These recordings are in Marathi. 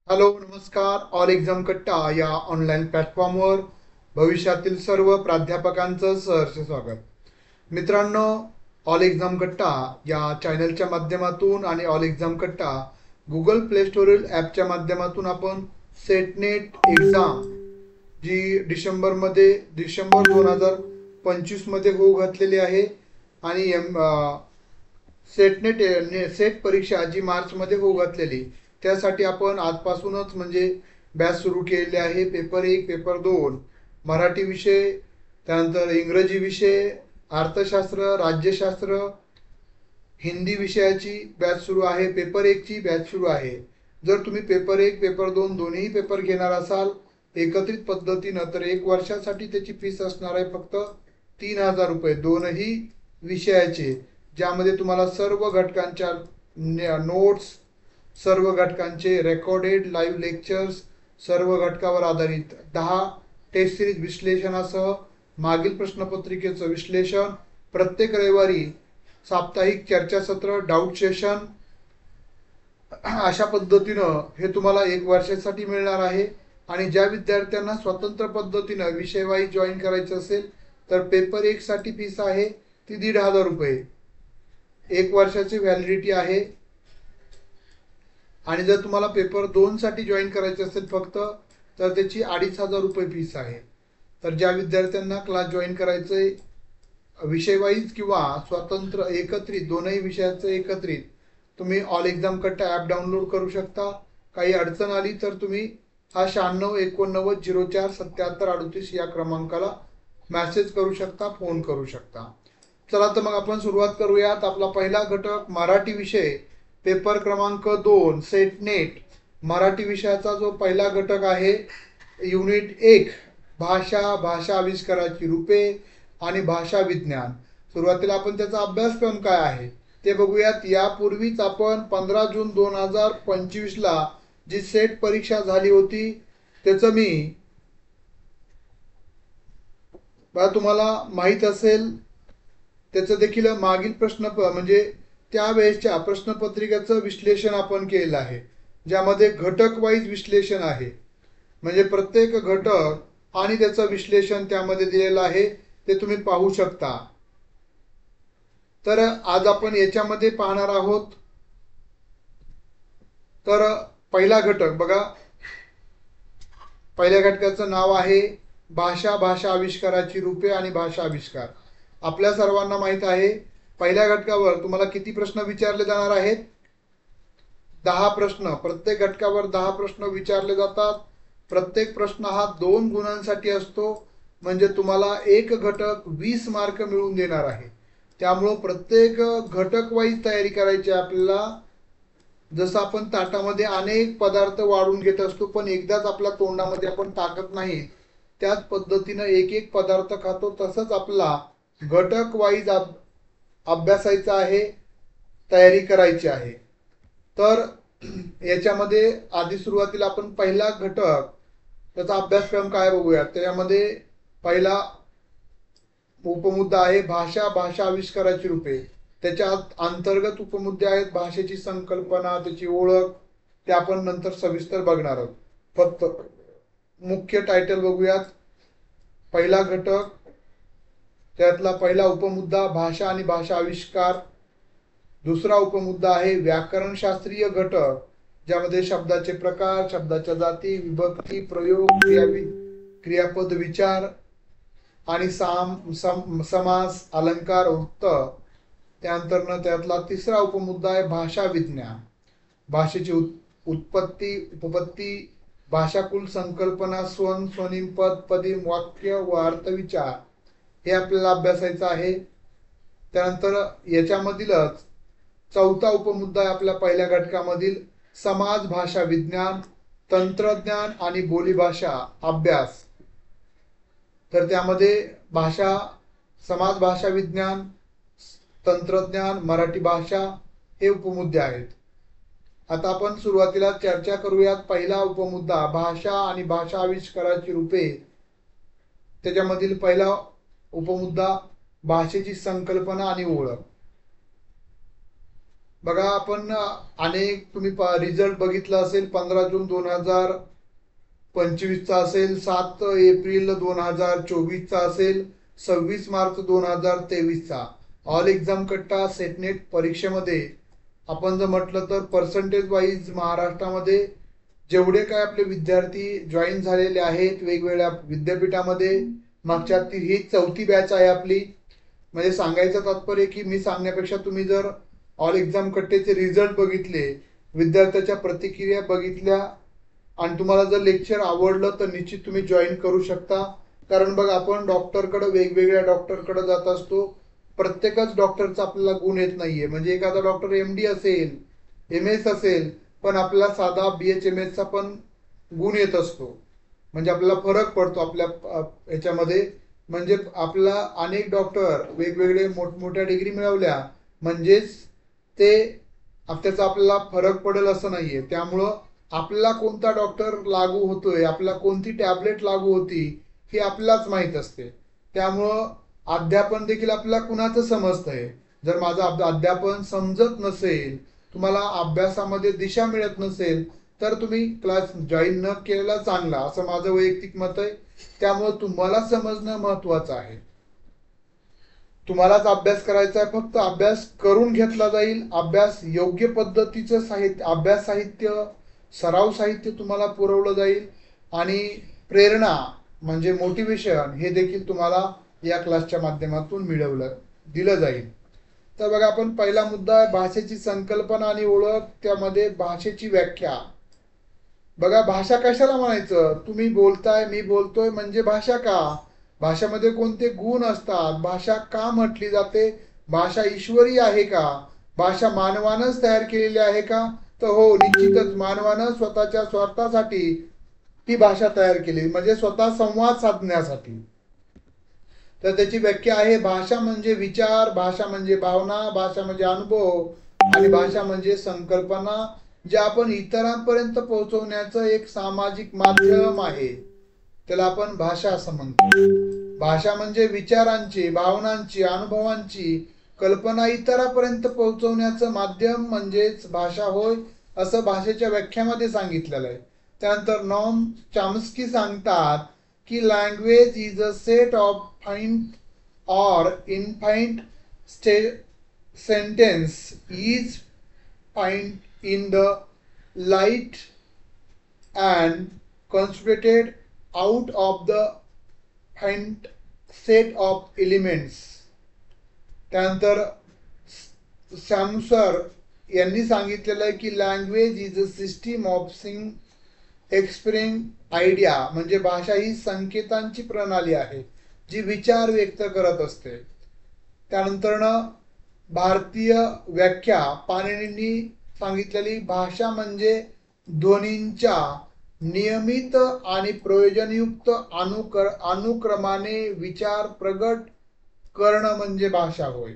हॅलो नमस्कार. ऑल एक्झाम कट्टा या ऑनलाईन प्लॅटफॉर्मवर भविष्यातील सर्व प्राध्यापकांचं सहर्ष स्वागत. मित्रांनो, ऑल एक्झाम कट्टा या चॅनलच्या माध्यमातून आणि ऑल एक्झाम कट्टा गुगल प्ले स्टोरील ॲपच्या माध्यमातून आपण सेटनेट एक्झाम जी डिसेंबर 2025 मध्ये होऊ घातलेली आहे आणि सेट परीक्षा जी मार्चमध्ये होऊ घातलेली त्यासाठी आपण आजपासूनच म्हणजे बॅच सुरू केलेली आहे. पेपर 1, पेपर 2 मराठी विषय, त्यानंतर इंग्रजी विषय, अर्थशास्त्र, राज्यशास्त्र, हिंदी विषयाची बॅच सुरू आहे. पेपर 1 ची बॅच सुरू आहे. जर तुम्ही पेपर 1, पेपर 2 दोन्ही पेपर घेणार असाल एकत्रित पद्धतीनं तर 1 वर्षासाठी त्याची फीस असणार आहे फक्त 3,000 रुपये दोनही विषयाचे, ज्यामध्ये तुम्हाला सर्व घटकांच्या नोट्स, सर्व घटकांचे रेकॉर्डेड लाईव्ह लेक्चर्स, सर्व घटकावर आधारित 10 टेस्ट सिरीज विश्लेषणासह मागील प्रश्नपत्रिकेचं विश्लेषण, प्रत्येक रविवारी साप्ताहिक चर्चासत्र, डाऊट सेशन, अशा पद्धतीनं हे तुम्हाला 1 वर्षासाठी मिळणार आहे. आणि ज्या विद्यार्थ्यांना स्वतंत्र पद्धतीनं विषय वाईज जॉईन करायचं असेल तर पेपर 1 साठी फीस आहे ती 1,500 रुपये, 1 वर्षाची व्हॅलिडिटी आहे. आणि जर तुम्हाला पेपर 2 साठी जॉईन करायचे असेल फक्त तर त्याची 2,500 रुपये फीस आहे. तर ज्या विद्यार्थ्यांना क्लास जॉईन करायचंय विषय वाईज किंवा स्वतंत्र एकत्रित दोनही विषयाचं एकत्रित, तुम्ही ऑल एक्झाम कट्टा ॲप डाउनलोड करू शकता. काही अडचण आली तर तुम्ही हा 96 89 04 77 38 या क्रमांकाला मेसेज करू शकता, फोन करू शकता. चला तर मग आपण सुरुवात करूयात. आपला पहिला घटक मराठी विषय, पेपर क्रमांक 2 सेटनेट मराठी विषयाचा जो पहिला घटक आहे, युनिट 1 भाषा, भाषा आविष्काराची रूपे आणि भाषा विज्ञान. सुरुवातीला आपण त्याचा अभ्यासक्रम काय आहे ते बघूयात. यापूर्वीच आपण 15 जून 2025 ला जी सेट परीक्षा झाली होती त्याचं तुम्हाला माहीत असेल त्याचं देखील मागील प्रश्न म्हणजे त्यावेळेसच्या प्रश्नपत्रिकेचं विश्लेषण आपण केलेलं आहे, ज्यामध्ये घटक वाईज विश्लेषण आहे. म्हणजे प्रत्येक घटक आणि त्याचं विश्लेषण त्यामध्ये दिलेलं आहे, ते तुम्ही पाहू शकता. तर आज आपण याच्यामध्ये पाहणार आहोत. तर पहिला घटक बघा, पहिल्या घटकाचं नाव आहे भाषा, भाषा आविष्काराची रूपे आणि भाषा आविष्कार. आपल्या सर्वांना माहित आहे पहिल्या घटकावर तुम्हाला किती प्रश्न विचारले जाणार आहेत? 10 प्रश्न. प्रत्येक घटकावर 10 प्रश्न विचारले जातात. प्रत्येक प्रश्न हा 2 गुणांसाठी असतो, म्हणजे तुम्हाला एक घटक 20 मार्क मिळवून देणार आहे. त्यामुळं प्रत्येक घटक वाईज तयारी करायची आपल्याला. जसं आपण ताटामध्ये अनेक पदार्थ वाढून घेत असतो पण एकदाच आपल्या तोंडामध्ये आपण टाकत नाही, त्याच पद्धतीनं एक एक पदार्थ खातो, तसंच आपला घटक वाईज अभ्यासायचा आहे, तयारी करायची आहे. तर याच्यामध्ये आधी सुरुवातीला आपण पहिला घटक त्याचा अभ्यासक्रम काय बघूया. त्याच्यामध्ये पहिला उपमुद्दा आहे भाषा, भाषा आविष्काराची रूपे. त्याच्या अंतर्गत उपमुद्दे आहेत भाषेची संकल्पना, त्याची ओळख, ते आपण नंतर सविस्तर बघणार आहोत. फक्त मुख्य टायटल बघूयात. पहिला घटक त्यातला पहिला उपमुद्दा भाषा आणि भाषा आविष्कार. दुसरा उपमुद्दा आहे व्याकरणशास्त्रीय घटक, ज्यामध्ये शब्दाचे प्रकार, शब्दाच्या जाती, विभक्ती, प्रयोग, क्रियापद, विचार आणि समास, अलंकार, वृत्त. त्यानंतर त्यातला तिसरा उपमुद्दा आहे भाषा विज्ञान. भाषेची उत्पत्ती, उपपत्ती, भाषाकुल, संकल्पना, स्वन, स्वनिम, पद, पदिम, वाक्य व अर्थविचार हे आपल्याला अभ्यासायचं आहे. त्यानंतर याच्यामधीलच चौथा उपमुद्दा आहे आपल्या पहिल्या घटकामधील समाज भाषा विज्ञान, तंत्रज्ञान आणि बोलीभाषा अभ्यास. तर त्यामध्ये भाषा, समाज भाषा विज्ञान, तंत्रज्ञान, मराठी भाषा हे उपमुद्दे आहेत. आता आपण सुरुवातीला चर्चा करूयात. पहिला उपमुद्दा भाषा आणि भाषा आविष्काराची रूपे. त्याच्यामधील पहिला उपमुद्दा भाषेची संकल्पना आणि ओळख. बघा आपण अनेक तुम्ही रिझल्ट बघितला असेल, 15 जून 2025चा असेल, 7 एप्रिल 2024चा असेल, 26 मार्च 2023चा ऑल एक्झाम कट्टा सेटनेट परीक्षेमध्ये आपण जर म्हटलं तर पर्सेंटेज वाईज महाराष्ट्रामध्ये जेवढे काय आपले विद्यार्थी जॉईन झालेले आहेत वेगवेगळ्या विद्यापीठामध्ये, मागच्या ही 4थी बॅच आहे आपली. म्हणजे सांगायचं तात्पर्य की मी सांगण्यापेक्षा तुम्ही जर ऑल एक्झाम कट्टेचे रिझल्ट बघितले, विद्यार्थ्याच्या प्रतिक्रिया बघितल्या आणि तुम्हाला जर लेक्चर आवडलं तर निश्चित तुम्ही जॉईन करू शकता. कारण बघ आपण डॉक्टरकडे वेगवेगळ्या डॉक्टरकडे जात असतो, प्रत्येकच डॉक्टरचा आपल्याला गुण येत नाहीये. म्हणजे एखादा डॉक्टर MD असेल, MS असेल, पण आपला साधा BHMS चा पण गुण येत असतो. म्हणजे आपल्याला फरक पडतो आपल्या याच्यामध्ये. म्हणजे आपला अनेक डॉक्टर वेगवेगळे मोठमोठ्या डिग्री मिळवल्या म्हणजेच ते त्याचा आपल्याला फरक पडेल असं नाहीये. त्यामुळं आपल्याला कोणता डॉक्टर लागू होतोय, आपल्याला कोणती टॅबलेट लागू होती हे आपल्यालाच माहीत असते. त्यामुळं अध्यापन देखील आपल्याला कुणाचं समजतंय. जर माझं अध्यापन समजत नसेल, तुम्हाला अभ्यासामध्ये दिशा मिळत नसेल, तर तुम्ही क्लास जॉईन न केलेला चांगला, असं माझं वैयक्तिक मत आहे. त्यामुळे तुम्हाला समजणं महत्वाचं आहे. तुम्हालाच अभ्यास करायचा आहे, फक्त अभ्यास करून घेतला जाईल. अभ्यास योग्य पद्धतीचं साहित्य, अभ्यास साहित्य, सराव साहित्य तुम्हाला पुरवलं जाईल आणि प्रेरणा म्हणजे मोटिवेशन हे देखील तुम्हाला या क्लासच्या माध्यमातून दिलं जाईल. तर बघा आपण पहिला मुद्दा आहे भाषेची संकल्पना आणि ओळख, त्यामध्ये भाषेची व्याख्या. बघा भाषा कशाला म्हणायचं, तुम्ही बोलताय मी बोलतोय म्हणजे भाषा का, भाषेमध्ये कोणते गुण असतात, भाषा का म्हटली जाते, भाषा ईश्वरी आहे का, भाषा मानवानंच तयार केलेली आहे का, तर हो निश्चितच मानवानं स्वतःच्या स्वार्थासाठी ती भाषा तयार केली, म्हणजे स्वतः संवाद साधण्यासाठी. तर त्याची व्याख्या आहे भाषा म्हणजे विचार, भाषा म्हणजे भावना, भाषा म्हणजे अनुभव आणि भाषा म्हणजे संकल्पना जे आपण इतरांपर्यंत पोहोचवण्याचं एक सामाजिक माध्यम आहे, त्याला आपण भाषा असं म्हणतो. भाषा म्हणजे विचारांची, भावनांची, अनुभवांची कल्पना इतरांपर्यंत पोहोचवण्याचं माध्यम म्हणजेच भाषा होय, असं भाषेच्या व्याख्यामध्ये सांगितलेलं आहे. त्यानंतर नॉम चॉम्स्की सांगतात की language is a set of finite or infinite sentence is find in the light and constituted out of the finite set of elements. त्यानंतर सॅमसर यांनी सांगितलेलं आहे की language is a system of expressing idea, म्हणजे भाषा ही संकेतांची प्रणाली आहे जी विचार व्यक्त करत असते. त्यानंतर भारतीय व्याख्या पाणिनींनी सांगितलेली भाषा म्हणजे ध्वनींच्या नियमित आणि प्रयोजनयुक्त अनुक्रमाने विचार प्रगट करणं म्हणजे भाषा होय.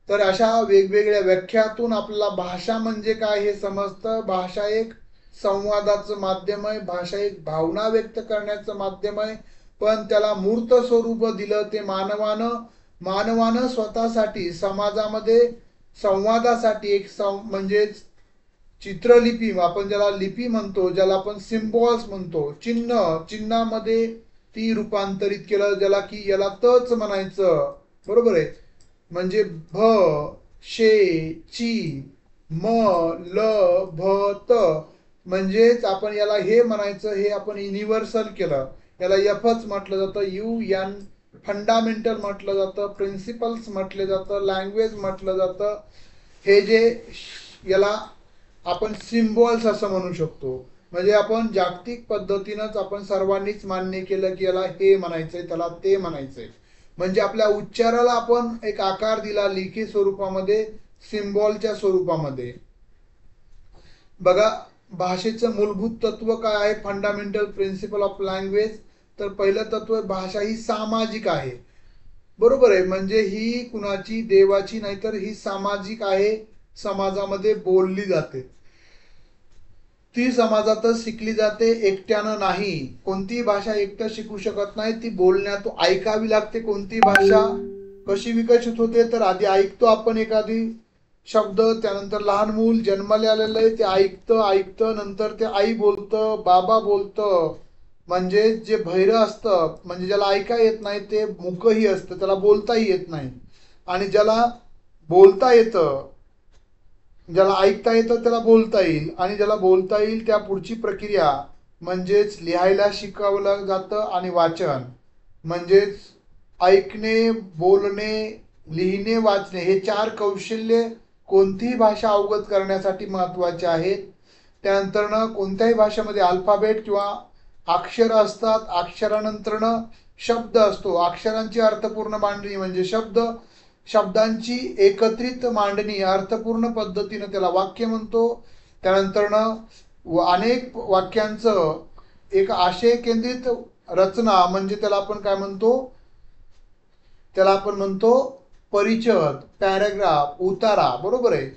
तर अशा वेगवेगळ्या व्याख्यातून आपल्याला भाषा म्हणजे काय हे समजतं. भाषा एक संवादाचं माध्यम आहे, भाषा एक भावना व्यक्त करण्याचं माध्यम आहे, पण त्याला मूर्त स्वरूप दिलं ते मानवानं स्वतःसाठी समाजामध्ये संवादासाठी एक म्हणजेच चित्रलिपी, आपण ज्याला लिपी म्हणतो, ज्याला आपण सिम्बॉल्स म्हणतो, चिन्हामध्ये ती रूपांतरित केलं, ज्याला की याला तच म्हणायचं, बरोबर आहे. म्हणजे भ शे ची म ल भ त म्हणजेच आपण याला हे म्हणायचं, हे आपण युनिव्हर्सल केलं. याला एफच म्हटलं जातं, UN फंडामेंटल म्हटलं जातं, प्रिन्सिपल्स म्हटलं जातं, लँग्वेज म्हटलं जातं. हे जे याला आपण सिम्बॉल्स असं म्हणू शकतो. म्हणजे आपण जागतिक पद्धतीनंच आपण सर्वांनीच मान्य केलं की याला हे म्हणायचंय, त्याला ते म्हणायचंय. म्हणजे आपल्या उच्चाराला आपण एक आकार दिला लेखी स्वरूपामध्ये, सिम्बॉलच्या स्वरूपामध्ये. बघा भाषेचं मूलभूत तत्व काय आहे, फंडामेंटल प्रिन्सिपल ऑफ लँग्वेज. तर पहिलं तत्व भाषा ही सामाजिक आहे, बरोबर आहे. म्हणजे ही कुणाची देवाची नाही, तर ही सामाजिक आहे, समाजामध्ये बोलली जाते, ती समाजातच शिकली जाते, एकट्यानं नाही. कोणतीही भाषा एकटं शिकू शकत नाही, ती बोलण्यात ऐकावी लागते. कोणती भाषा कशी विकसित होते, तर आधी ऐकतो आपण एखादी शब्द, त्यानंतर लहान मूल जन्माला आलेलं आहे ते ऐकतं नंतर ते आई बोलतं, बाबा बोलतं. म्हणजे जे बहिरं असतं, म्हणजे ज्याला ऐका येत नाही ते मूकही असतं, त्याला बोलताही येत नाही. आणि ज्याला बोलता येतं, ज्याला ऐकता येतं त्याला बोलता येईल, आणि ज्याला बोलता येईल त्या पुढची प्रक्रिया म्हणजेच लिहायला शिकवलं जातं आणि वाचन म्हणजेच ऐकणे, बोलणे, लिहिणे, वाचणे हे 4 कौशल्य कोणतीही भाषा अवगत करण्यासाठी महत्त्वाचे आहेत. त्यानंतरनं कोणत्याही भाषेमध्ये अल्फाबेट किंवा अक्षर असतात. अक्षरानंतरनं शब्द असतो. अक्षरांची अर्थपूर्ण मांडणी म्हणजे शब्द, शब्दांची एकत्रित मांडणी अर्थपूर्ण पद्धतीनं त्याला वाक्य म्हणतो. त्यानंतरनं अनेक वाक्यांचं एक आशय केंद्रित रचना म्हणजे त्याला आपण काय म्हणतो, त्याला आपण म्हणतो परिच्छद, पॅराग्राफ, उतारा. बरोबर आहे.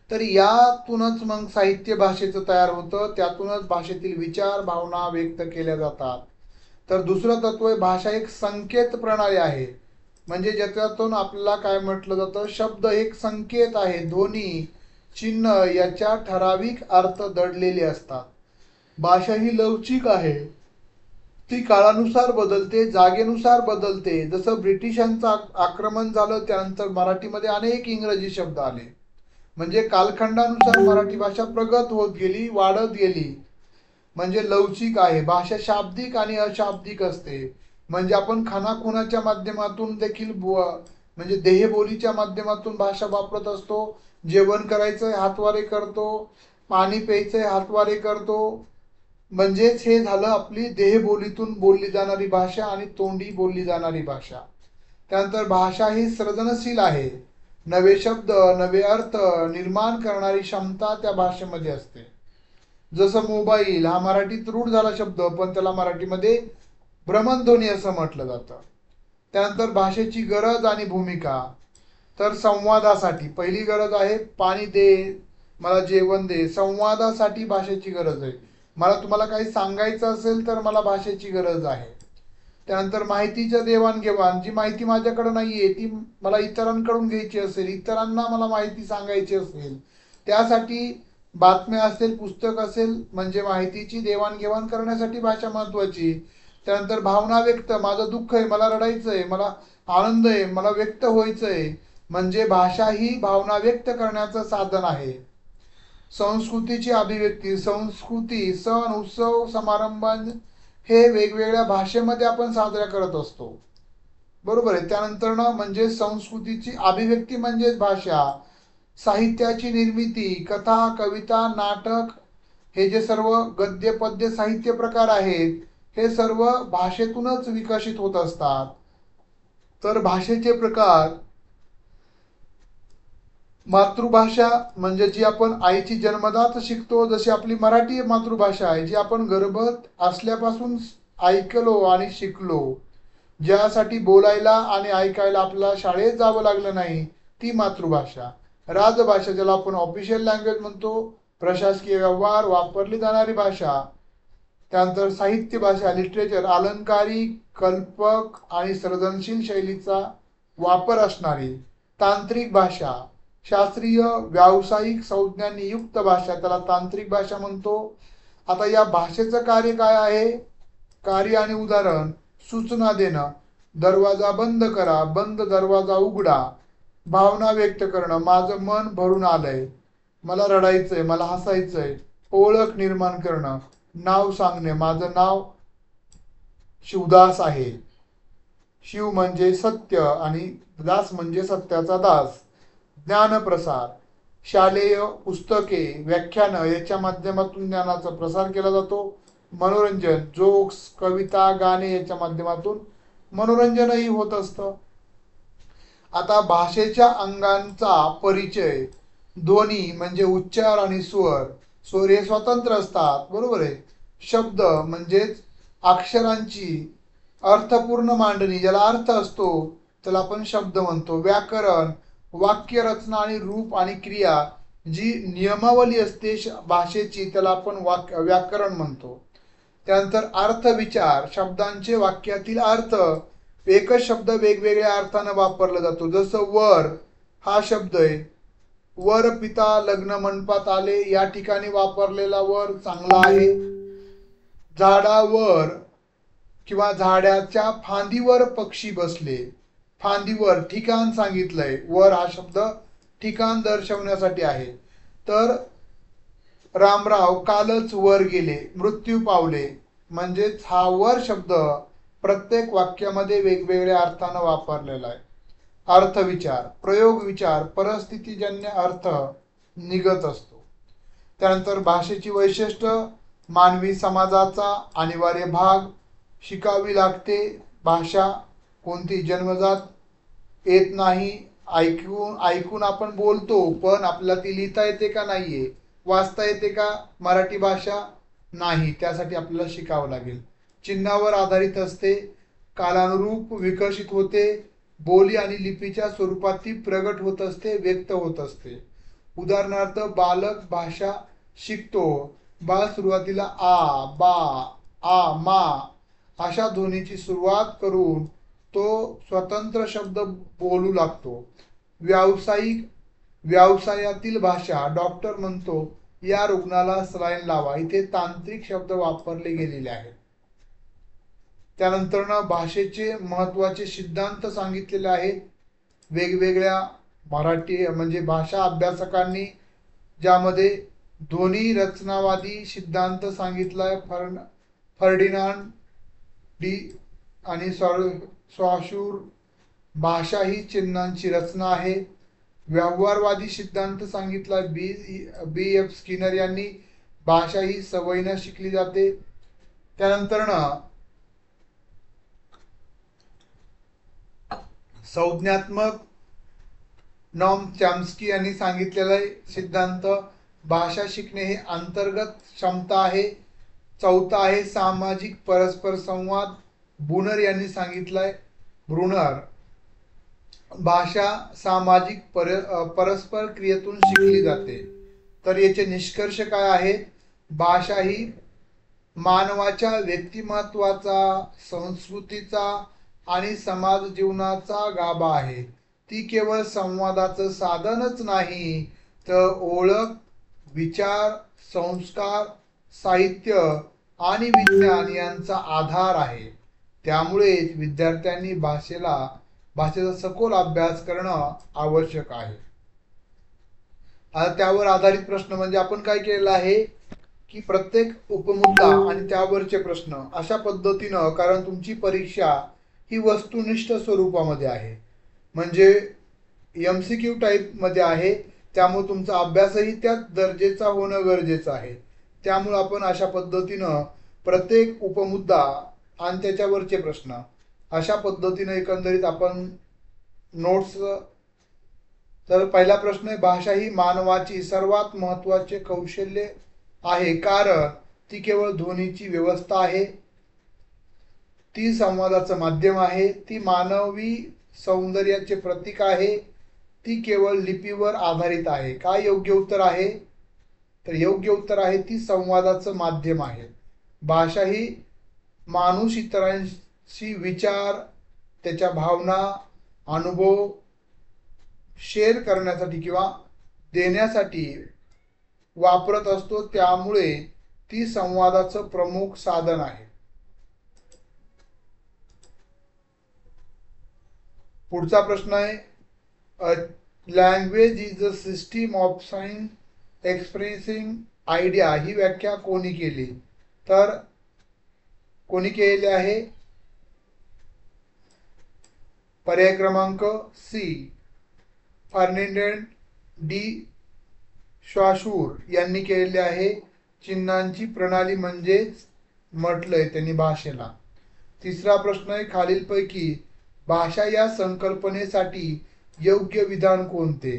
तर यातूनच मग साहित्य भाषेचं तयार होतं. त्यातूनच भाषेतील विचार भावना व्यक्त केल्या जातात. तर दुसरं तत्व आहे भाषा एक संकेत प्रणाली आहे. म्हणजे ज्याच्यातून आपल्याला काय म्हटलं जातं, शब्द एक संकेत आहे. ध्वनी चिन्ह याच्या ठराविक अर्थ दडलेले असतात. भाषा ही लवचिक आहे. ती काळानुसार बदलते, जागेनुसार बदलते. जसं ब्रिटिशांचं आक्रमण झालं त्यानंतर मराठीमध्ये अनेक इंग्रजी शब्द आले. म्हणजे कालखंडानुसार मराठी भाषा प्रगत होत गेली, वाढत गेली. म्हणजे लवचिक आहे. भाषा शाब्दिक आणि अशाब्दिक असते. म्हणजे आपण खानाखुणाच्या माध्यमातून देखील म्हणजे देहबोलीच्या माध्यमातून भाषा वापरत असतो. जेवण करायचंय हातवारे करतो, पाणी प्यायचंय हातवारे करतो. म्हणजेच हे झालं आपली देहबोलीतून बोलली जाणारी भाषा आणि तोंडी बोलली जाणारी भाषा. त्यानंतर भाषा ही सर्जनशील आहे. नवे शब्द, नवे अर्थ निर्माण करणारी क्षमता त्या भाषेमध्ये असते. जसं मोबाईल हा मराठीत रूढ झाला शब्द, पण त्याला मराठीमध्ये भ्रमणध्वनी असं म्हटलं जातं. त्यानंतर भाषेची गरज आणि भूमिका. तर संवादासाठी पहिली गरज आहे पाणी दे, मला जेवण दे. संवादासाठी भाषेची गरज आहे. मला तुम्हाला काही सांगायचं असेल तर मला भाषेची गरज आहे. त्यानंतर माहितीचं देवाणघेवाण, जी माहिती माझ्याकडे नाहीये ती मला इतरांकडून घ्यायची असेल, इतरांना मला माहिती सांगायची असेल, त्यासाठी बातम्या असेल, पुस्तक असेल, म्हणजे माहितीची देवाणघेवाण करण्यासाठी भाषा महत्वाची. त्यानंतर भावना व्यक्त, माझं दुःख आहे, मला रडायचंय, मला आनंद आहे, मला व्यक्त व्हायचंय, म्हणजे भाषा ही भावना व्यक्त करण्याचं साधन आहे. संस्कृतीची अभिव्यक्ती, संस्कृती, सण, उत्सव, समारंभ हे वेगवेगळ्या भाषेमध्ये आपण साजरा करत असतो. बरोबर आहे. त्यानंतर ना म्हणजे संस्कृतीची अभिव्यक्ती म्हणजेच भाषा. साहित्याची निर्मिती, कथा, कविता, नाटक हे जे सर्व गद्य पद्य साहित्य प्रकार आहेत हे सर्व भाषेतूनच विकसित होत असतात. तर भाषेचे प्रकार, मातृभाषा म्हणजे जी आपण आईची जन्मदात शिकतो, जशी आपली मराठी मातृभाषा आहे, जी आपण गर्भात असल्यापासून ऐकलो आणि शिकलो, ज्यासाठी बोलायला आणि ऐकायला आपल्याला शाळेत जावं लागलं नाही, ती मातृभाषा. राजभाषा ज्याला आपण ऑफिशियल लँग्वेज म्हणतो, प्रशासकीय व्यवहार वापरली जाणारी भाषा. त्यानंतर साहित्य भाषा, लिटरेचर, अलंकारिक, कल्पक आणि सर्जनशील शैलीचा वापर असणारी. तांत्रिक भाषा, शास्त्रीय व्यावसायिक संज्ञांनी युक्त भाषा, त्याला तांत्रिक भाषा म्हणतो. आता या भाषेचं कार्य काय आहे, कार्य आणि उदाहरण. सूचना देणं, दरवाजा बंद करा, बंद दरवाजा उघडा. भावना व्यक्त करणं, माझं मन भरून आलंय, मला रडायचंय, मला हसायचंय. ओळख निर्माण करणं, नाव सांगणे, माझं नाव शिवदास आहे. शिव म्हणजे सत्य आणि दास म्हणजे सत्याचा दास. ज्ञानप्रसार, शालेय पुस्तके, व्याख्यानं याच्या माध्यमातून ज्ञानाचा प्रसार केला जातो. मनोरंजन, जोक्स, कविता, गाणे याच्या माध्यमातून मनोरंजनही होत असतं. आता भाषेच्या अंगांचा परिचय. ध्वनी म्हणजे उच्चार आणि स्वर, स्वर हे स्वतंत्र असतात. बरोबर आहे. शब्द म्हणजेच अक्षरांची अर्थपूर्ण मांडणी, ज्याला अर्थ असतो त्याला आपण शब्द म्हणतो. व्याकरण, वाक्य रचना आणि रूप आणि क्रिया, जी नियमावली असते भाषेची त्याला आपण व्याकरण म्हणतो. त्यानंतर अर्थ विचार, शब्दांचे वाक्यातील अर्थ. एकच शब्द वेगवेगळ्या अर्थानं वापरला जातो. जसं वर हा शब्द आहे, वर पिता लग्न मंडपात आले या ठिकाणी वापरलेला वर चांगला आहे. झाडावर किंवा झाडाच्या फांदीवर पक्षी बसले. फांदीवर ठिकाण सांगितलंय. वर हा शब्द ठिकाण दर्शवण्यासाठी आहे. तर रामराव कालच वर गेले, मृत्यू पावले. म्हणजेच हा वर शब्द प्रत्येक वाक्यामध्ये वेगवेगळ्या अर्थानं वापरलेला आहे. अर्थविचार, प्रयोग विचार, परिस्थितीजन्य अर्थ निघत असतो. त्यानंतर भाषेची वैशिष्ट्य, मानवी समाजाचा अनिवार्य भाग, शिकावी लागते. भाषा कोणती जन्मजात येत नाही. ऐकून आपण बोलतो, पण आपल्याला ती लिहिता येते का नाहीये, वाचता येते का मराठी भाषा नाही, त्यासाठी आपल्याला शिकावं लागेल. चिन्हावर आधारित असते, कालानुरूप विकसित होते, बोली आणि लिपीच्या स्वरूपात ती प्रगट होत असते, व्यक्त होत असते. उदाहरणार्थ बालक भाषा शिकतो. बाळ सुरुवातीला आ, बा, आ, मा अशा ध्वनीची सुरुवात करून तो स्वतंत्र शब्द बोलू लागतो. व्यवसायातील भाषा, डॉक्टर म्हणतो या रुग्णाला सलाईन लावा, इथे तांत्रिक शब्द वापरले गेलेले आहेत. त्यानंतर भाषेचे महत्वाचे सिद्धांत सांगितलेले आहेत वेगवेगळ्या मराठी म्हणजे भाषा अभ्यासकांनी, ज्यामध्ये ध्वनी रचनावादी सिद्धांत सांगितलाय फर्डिनांड डी आणि सॉशूर. भाषा ही चिन्हांची रचना आहे. व्यवहारवादी सिद्धांत सांगितला बी एफ स्किनर यांनी. भाषा ही सवयीनं शिकली जाते. त्यानंतर संज्ञात्मक नॉम चॉम्स्की यांनी सांगितलेला सिद्धांत, भाषा शिकणे हे अंतर्गत क्षमता आहे. चौथा आहे सामाजिक परस्पर संवाद, ब्रुनर यांनी सांगितलंय. ब्रुनर, भाषा सामाजिक परस्पर क्रियेतून शिकली जाते. तर याचे निष्कर्ष काय आहेत? भाषा ही मानवाच्या व्यक्तिमत्वाचा, संस्कृतीचा आणि समाज जीवनाचा गाभा आहे. ती केवळ संवादाचं साधनच नाही, तर ओळख, विचार, संस्कार, साहित्य आणि विज्ञान यांचा आधार आहे. त्यामुळे विद्यार्थ्यांनी भाषेचा सखोल अभ्यास करणं आवश्यक आहे. त्यावर आधारित प्रश्न म्हणजे आपण काय केलेलं आहे की प्रत्येक उपमुद्दा आणि त्यावरचे प्रश्न अशा पद्धतीनं, कारण तुमची परीक्षा ही वस्तुनिष्ठ स्वरूपामध्ये आहे, म्हणजे MCQ टाईप मध्ये आहे, त्यामुळे तुमचा अभ्यासही त्याच दर्जेचा होणं गरजेचं आहे. त्यामुळे आपण अशा पद्धतीनं प्रत्येक उपमुद्दा आणि त्याच्यावरचे प्रश्न अशा पद्धतीनं एकंदरीत आपण नोट्स. तर पहिला प्रश्न आहे, भाषा ही मानवाची सर्वात महत्त्वाचे कौशल्य आहे, कारण ती केवळ ध्वनीची व्यवस्था आहे, ती संवादाचं माध्यम आहे, ती मानवी सौंदर्याचे प्रतीक आहे, ती केवळ लिपीवर आधारित आहे. काय योग्य उत्तर आहे? तर योग्य उत्तर आहे ती संवादाचं माध्यम आहे. भाषा ही माणूस इतरांशी विचार, त्याच्या भावना, अनुभव शेअर करण्यासाठी किंवा देण्यासाठी वापरत असतो, त्यामुळे ती संवादाचं प्रमुख साधन आहे. पुढचा प्रश्न आहे, language is a system of sign expressing idea, ही व्याख्या कोणी केली? तर कोणी केलेली आहे? पर्याय क्रमांक सी, फर्डिनांड डी सॉशूर यांनी केलेले आहे. चिन्हांची प्रणाली म्हणजेच म्हटलंय त्यांनी भाषेला. तिसरा प्रश्न आहे, खालीलपैकी भाषा या संकल्पनेसाठी योग्य विधान कोणते?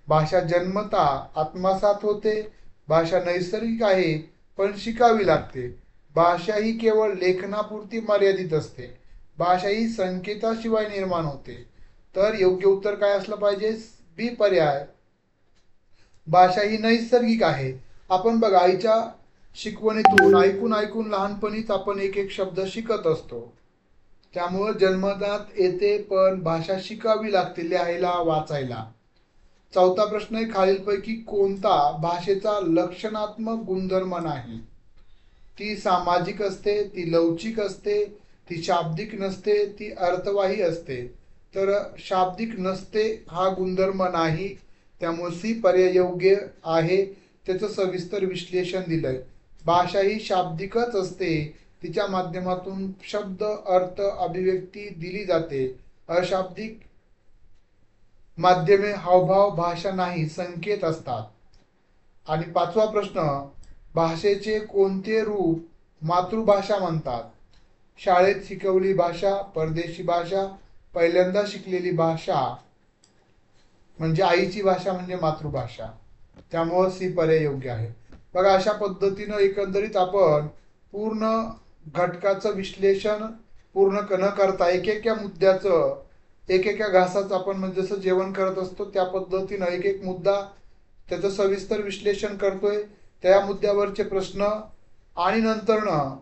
भाषा जन्मता आत्मसात होते, भाषा नैसर्गिक आहे पण शिकावी लागते, भाषा ही केवळ लेखनापुरती मर्यादित असते, भाषा ही संकेताशिवाय निर्माण होते. तर योग्य उत्तर काय असलं पाहिजे? बी पर्याय, भाषा ही नैसर्गिक आहे. आपण बघा, आईच्या शिकवणीतून ऐकून ऐकून लहानपणीच आपण एक एक शब्द शिकत असतो, त्यामुळे जन्मजात येते, पण भाषा शिकावी लागते लिहायला वाचायला. चौथा प्रश्न आहे, खालीलपैकी कोणता भाषेचा लक्षणात्मक गुणधर्म नाही? ती सामाजिक असते, ती लवचिक असते, ती शाब्दिक नसते, ती अर्थवाही असते. तर शाब्दिक नसते हा गुणधर्म नाही, त्यामुळे सी पर्याय योग्य आहे. त्याचं सविस्तर विश्लेषण दिलंय. भाषा ही शाब्दिकच असते, तिच्या माध्यमातून शब्द, अर्थ, अभिव्यक्ती दिली जाते. अशाब्दिक माध्यमे, हावभाव, भाषा नाही, संकेत असतात. आणि पाचवा प्रश्न, भाषेचे कोणते रूप मातृभाषा म्हणतात? शाळेत शिकवली भाषा, परदेशी भाषा, पहिल्यांदा शिकलेली भाषा, म्हणजे आईची भाषा म्हणजे मातृभाषा. त्यामुळे सी पर्याय योग्य आहे. बघा, अशा पद्धतीनं एकंदरीत आपण पूर्ण घटकाचं विश्लेषण पूर्ण न करता एकेका मुद्द्याचं, एकेका घासाचं आपण म्हणजे जसं जेवण करत असतो त्या पद्धतीनं एक एक मुद्दा त्याचं सविस्तर विश्लेषण करतोय. त्या मुद्द्यावरचे प्रश्न आणि नंतरनं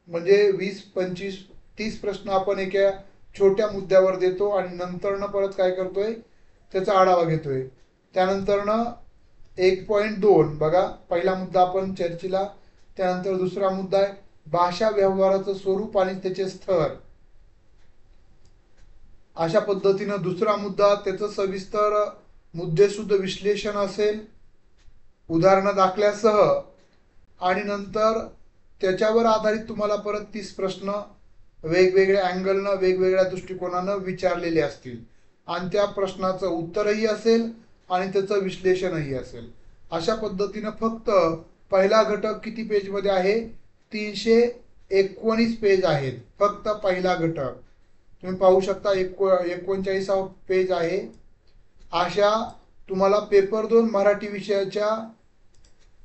म्हणजे 20, 25, 30 प्रश्न आपण एका छोट्या मुद्द्यावर देतो आणि नंतरनं परत काय करतोय, त्याचा आढावा घेतोय. त्यानंतरनं 1.2 बघा, पहिला मुद्दा आपण चर्चेला. त्यानंतर दुसरा मुद्दा आहे भाषा व्यवहाराचं स्वरूप आणि त्याचे स्तर. अशा पद्धतीनं दुसरा मुद्दा त्याचं सविस्तर मुद्देसूद विश्लेषण असेल उदाहरण दाखल्यासह, आणि नंतर त्याच्यावर आधारित तुम्हाला परत 30 प्रश्न वेगवेगळ्या अँगलनं वेगवेगळ्या दृष्टिकोनानं विचारलेले असतील आणि त्या प्रश्नाचं उत्तरही असेल आणि त्याचं विश्लेषणही असेल. अशा पद्धतीनं फक्त पहिला घटक किती पेजमध्ये आहे? 319 पेज आहेत फक्त पहिला घटक. तुम्ही पाहू शकता 39 पेज आहे. अशा तुम्हाला पेपर 2 मराठी विषयाच्या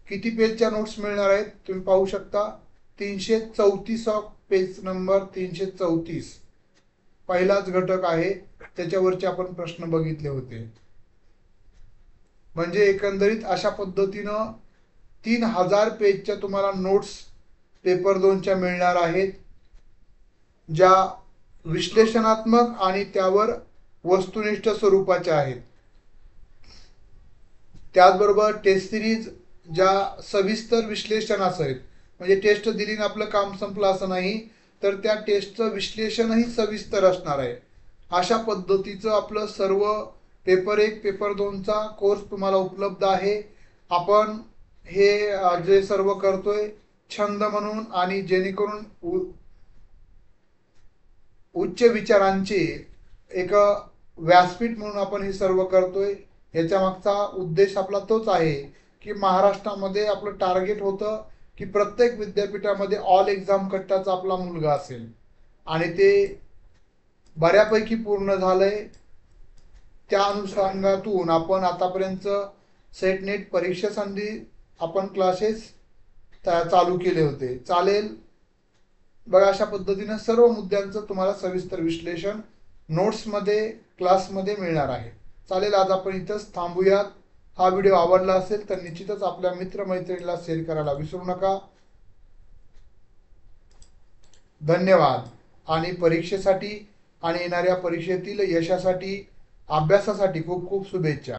किती पेजच्या नोट्स मिळणार आहेत तुम्ही पाहू शकता. 334 पेज नंबर 334 पहिलाच घटक आहे, त्याच्यावरचे आपण प्रश्न बघितले होते. म्हणजे एकंदरीत अशा पद्धतीनं 3000 पेजच्या तुम्हाला नोट्स पेपर 2च्या मिळणार आहेत, ज्या विश्लेषणात्मक आणि त्यावर वस्तुनिष्ठ स्वरूपाच्या आहेत. त्याचबरोबर टेस्ट सिरीज ज्या सविस्तर विश्लेषण असेल, म्हणजे टेस्ट दिली ना आपलं काम संपलं असं नाही, तर त्या टेस्टचं विश्लेषणही सविस्तर असणार आहे. अशा पद्धतीचं आपलं सर्व पेपर 1 पेपर 2चा कोर्स तुम्हाला उपलब्ध आहे. आपण हे जे सर्व करतोय छंद म्हणून आणि जेणेकरून उच्च विचारांचे एक व्यासपीठ म्हणून आपण हे सर्व करतोय. याच्या मागचा उद्देश आपला तोच आहे की महाराष्ट्रामध्ये आपलं टार्गेट होतं की प्रत्येक विद्यापीठामध्ये ऑल एक्झाम कट्टाचा आपला मुलगा असेल आणि ते बऱ्यापैकी पूर्ण झालंय. त्या अनुषंगातून आपण आतापर्यंत सेट नेट परीक्षेसाठी आपण क्लासेस चालू केले होते. चालेल बघा, अशा पद्धतीने सर्व मुद्द्यांचं तुम्हाला सविस्तर विश्लेषण नोट्समध्ये क्लासमध्ये मिळणार आहे. चालेल, आज आपण इथंच थांबूयात. हा व्हिडिओ आवडला असेल तर निश्चितच आपल्या मित्रमैत्रिणीला शेअर करायला विसरू नका. धन्यवाद. आणि परीक्षेसाठी आणि येणाऱ्या परीक्षेतील यशासाठी अभ्यासासाठी खूप खूप शुभेच्छा.